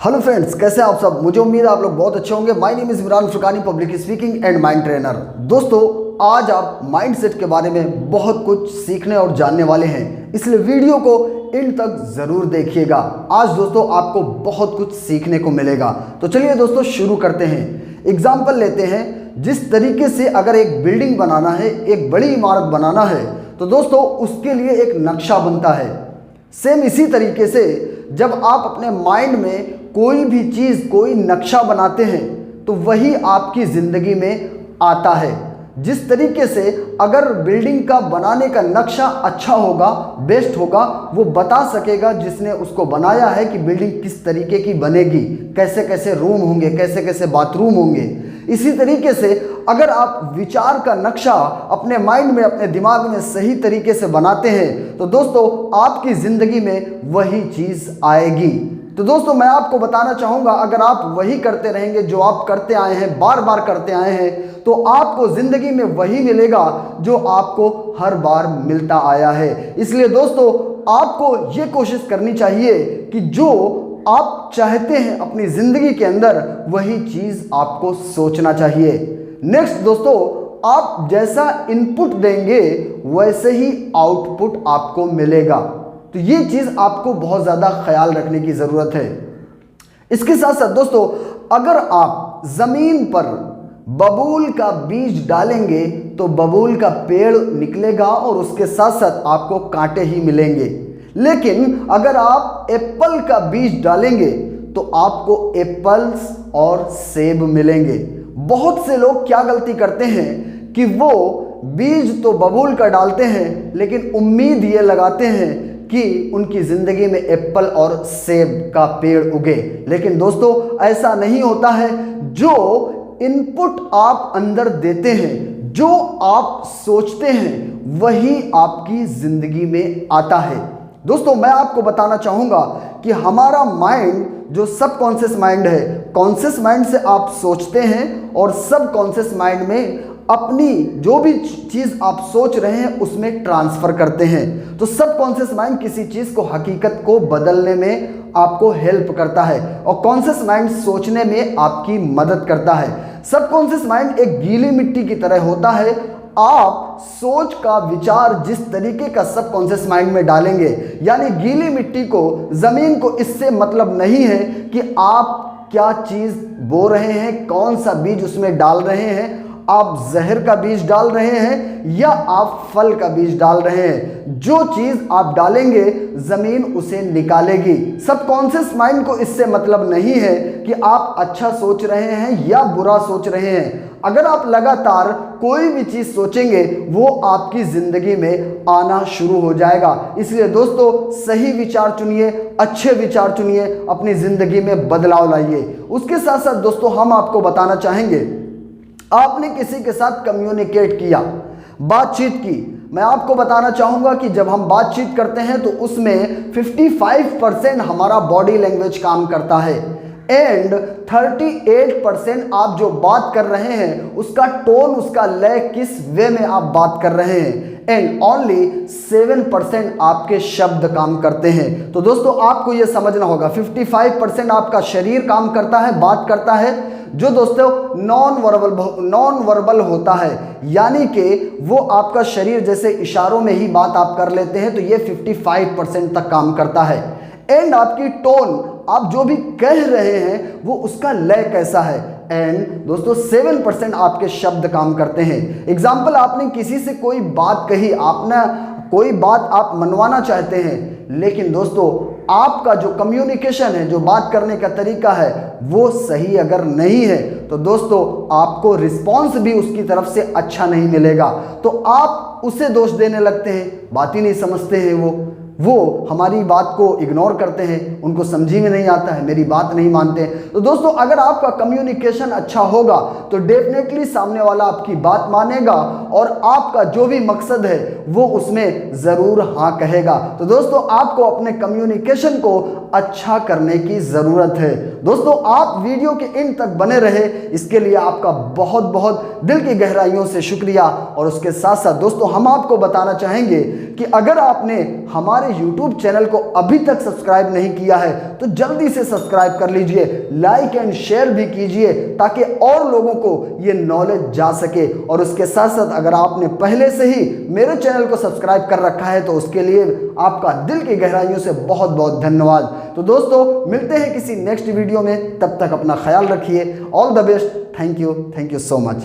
Hello friends, कैसे हैं आप सब। मुझे उम्मीद है आप लोग बहुत अच्छे होंगे। My name is Imran Furqani, public speaking and mind trainer. दोस्तों, आज आप माइंडसेट के बारे में बहुत कुछ सीखने और जानने वाले हैं, इसलिए वीडियो को इन तक ज़रूर देखिएगा। आज दोस्तों आपको बहुत कुछ सीखने को मिलेगा। तो चलिए दोस्तों शुरू करते हैं। एग्जाम्पल लेते हैं। जिस तरीके से अगर एक बिल्डिंग बनाना है, एक बड़ी इमारत बनाना है, तो दोस्तों उसके लिए एक नक्शा बनता है। सेम इसी तरीके से जब आप अपने माइंड में कोई भी चीज़, कोई नक्शा बनाते हैं, तो वही आपकी ज़िंदगी में आता है। जिस तरीके से अगर बिल्डिंग का बनाने का नक्शा अच्छा होगा, बेस्ट होगा, वो बता सकेगा जिसने उसको बनाया है कि बिल्डिंग किस तरीके की बनेगी, कैसे कैसे रूम होंगे, कैसे कैसे बाथरूम होंगे। इसी तरीके से अगर आप विचार का नक्शा अपने माइंड में, अपने दिमाग में सही तरीके से बनाते हैं, तो दोस्तों आपकी ज़िंदगी में वही चीज़ आएगी। तो दोस्तों मैं आपको बताना चाहूँगा, अगर आप वही करते रहेंगे जो आप करते आए हैं, बार बार करते आए हैं, तो आपको ज़िंदगी में वही मिलेगा जो आपको हर बार मिलता आया है। इसलिए दोस्तों आपको ये कोशिश करनी चाहिए कि जो आप चाहते हैं अपनी ज़िंदगी के अंदर, वही चीज़ आपको सोचना चाहिए। नेक्स्ट दोस्तों, आप जैसा इनपुट देंगे वैसे ही आउटपुट आपको मिलेगा। तो ये चीज़ आपको बहुत ज़्यादा ख्याल रखने की ज़रूरत है। इसके साथ साथ दोस्तों, अगर आप ज़मीन पर बबूल का बीज डालेंगे तो बबूल का पेड़ निकलेगा और उसके साथ साथ आपको कांटे ही मिलेंगे। लेकिन अगर आप एप्पल का बीज डालेंगे तो आपको एप्पल्स और सेब मिलेंगे। बहुत से लोग क्या गलती करते हैं कि वो बीज तो बबूल का डालते हैं, लेकिन उम्मीद ये लगाते हैं कि उनकी ज़िंदगी में एप्पल और सेब का पेड़ उगे। लेकिन दोस्तों ऐसा नहीं होता है। जो इनपुट आप अंदर देते हैं, जो आप सोचते हैं, वही आपकी ज़िंदगी में आता है। दोस्तों मैं आपको बताना चाहूँगा कि हमारा माइंड जो सबकॉन्शियस माइंड है, कॉन्शियस माइंड से आप सोचते हैं और सबकॉन्शियस माइंड में अपनी जो भी चीज़ आप सोच रहे हैं उसमें ट्रांसफ़र करते हैं। तो सबकॉन्शियस माइंड किसी चीज़ को, हकीकत को बदलने में आपको हेल्प करता है और कॉन्शियस माइंड सोचने में आपकी मदद करता है। सबकॉन्शियस माइंड एक गीली मिट्टी की तरह होता है। आप सोच का विचार जिस तरीके का सबकॉन्शियस माइंड में डालेंगे, यानी गीली मिट्टी को, ज़मीन को इससे मतलब नहीं है कि आप क्या चीज़ बो रहे हैं, कौन सा बीज उसमें डाल रहे हैं। आप जहर का बीज डाल रहे हैं या आप फल का बीज डाल रहे हैं, जो चीज़ आप डालेंगे ज़मीन उसे निकालेगी। सबकॉन्शियस माइंड को इससे मतलब नहीं है कि आप अच्छा सोच रहे हैं या बुरा सोच रहे हैं। अगर आप लगातार कोई भी चीज़ सोचेंगे, वो आपकी ज़िंदगी में आना शुरू हो जाएगा। इसलिए दोस्तों सही विचार चुनिए, अच्छे विचार चुनिए, अपनी ज़िंदगी में बदलाव लाइए। उसके साथ साथ दोस्तों हम आपको बताना चाहेंगे, आपने किसी के साथ कम्युनिकेट किया, बातचीत की। मैं आपको बताना चाहूँगा कि जब हम बातचीत करते हैं तो उसमें 55% हमारा बॉडी लैंग्वेज काम करता है एंड 38% आप जो बात कर रहे हैं उसका टोन, उसका लय, किस वे में आप बात कर रहे हैं, एंड ओनली 7% आपके शब्द काम करते हैं। तो दोस्तों आपको ये समझना होगा, 55% आपका शरीर काम करता है, बात करता है, जो दोस्तों नॉन वर्बल होता है, यानी कि वो आपका शरीर जैसे इशारों में ही बात आप कर लेते हैं, तो ये 55% तक काम करता है। एंड आपकी टोन, आप जो भी कह रहे हैं वो उसका लय कैसा है, एंड दोस्तों 7% आपके शब्द काम करते हैं। एग्जाम्पल, आपने किसी से कोई बात कही, आपने कोई बात आप मनवाना चाहते हैं, लेकिन दोस्तों आपका जो कम्युनिकेशन है, जो बात करने का तरीका है, वो सही अगर नहीं है, तो दोस्तों आपको रिस्पॉन्स भी उसकी तरफ से अच्छा नहीं मिलेगा। तो आप उसे दोष देने लगते हैं, बात ही नहीं समझते हैं, वो हमारी बात को इग्नोर करते हैं, उनको समझ में नहीं आता है, मेरी बात नहीं मानते हैं। तो दोस्तों अगर आपका कम्युनिकेशन अच्छा होगा तो डेफिनेटली सामने वाला आपकी बात मानेगा और आपका जो भी मकसद है वो उसमें ज़रूर हाँ कहेगा। तो दोस्तों आपको अपने कम्युनिकेशन को अच्छा करने की ज़रूरत है। दोस्तों आप वीडियो के एंड तक बने रहे, इसके लिए आपका बहुत बहुत दिल की गहराइयों से शुक्रिया। और उसके साथ साथ दोस्तों हम आपको बताना चाहेंगे कि अगर आपने हमारे हमारे YouTube चैनल को अभी तक सब्सक्राइब नहीं किया है तो जल्दी से सब्सक्राइब कर लीजिए, लाइक एंड शेयर भी कीजिए ताकि और लोगों को ये नॉलेज जा सके। और उसके साथ साथ अगर आपने पहले से ही मेरे चैनल को सब्सक्राइब कर रखा है तो उसके लिए आपका दिल की गहराइयों से बहुत बहुत धन्यवाद। तो दोस्तों मिलते हैं किसी नेक्स्ट वीडियो में, तब तक अपना ख्याल रखिए। All the best. Thank you so much.